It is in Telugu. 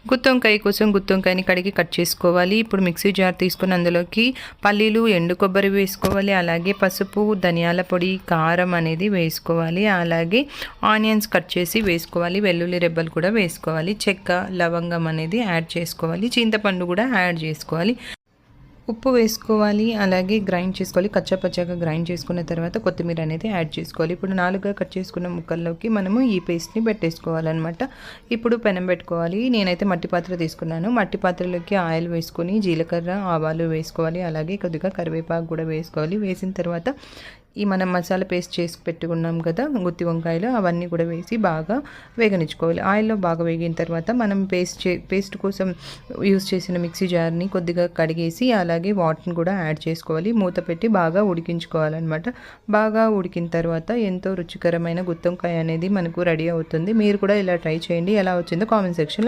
గుత్తొంకాయ కోసం గుత్తొంకాయని కడిగి కట్ చేసుకోవాలి. ఇప్పుడు మిక్సీ జార్ తీసుకుని అందులోకి పల్లీలు, ఎండు కొబ్బరి వేసుకోవాలి. అలాగే పసుపు, ధనియాల పొడి, కారం అనేది వేసుకోవాలి. అలాగే ఆనియన్స్ కట్ చేసి వేసుకోవాలి. వెల్లుల్లి రెబ్బలు కూడా వేసుకోవాలి. చెక్క, లవంగం అనేది యాడ్ చేసుకోవాలి. చింతపండు కూడా యాడ్ చేసుకోవాలి. ఉప్పు వేసుకోవాలి. అలాగే గ్రైండ్ చేసుకోవాలి. కచ్చాపచ్చాగా గ్రైండ్ చేసుకున్న తర్వాత కొత్తిమీర అనేది యాడ్ చేసుకోవాలి. ఇప్పుడు 4గా కట్ చేసుకున్న ముక్కల్లోకి మనము ఈ పేస్ట్ని పెట్టేసుకోవాలన్నమాట. ఇప్పుడు పెనం పెట్టుకోవాలి. నేనైతే మట్టి పాత్ర తీసుకున్నాను. మట్టి పాత్రలోకి ఆయిల్ వేసుకొని జీలకర్ర, ఆవాలు వేసుకోవాలి. అలాగే కొద్దిగా కరివేపాకు కూడా వేసుకోవాలి. వేసిన తర్వాత ఈ మనం మసాలా పేస్ట్ చేసి పెట్టుకున్నాం కదా గుత్తి వంకాయలు, అవన్నీ కూడా వేసి బాగా వేగనిచ్చుకోవాలి. ఆయిల్లో బాగా వేగిన తర్వాత మనం పేస్ట్ కోసం యూస్ చేసిన మిక్సీ జార్ని కొద్దిగా కడిగేసి అలాగే వాటర్ని కూడా యాడ్ చేసుకోవాలి. మూత పెట్టి బాగా ఉడికించుకోవాలన్నమాట. బాగా ఉడికిన తర్వాత ఎంతో రుచికరమైన గుత్తి వంకాయ అనేది మనకు రెడీ అవుతుంది. మీరు కూడా ఇలా ట్రై చేయండి. ఎలా వచ్చిందో కామెంట్ సెక్షన్లో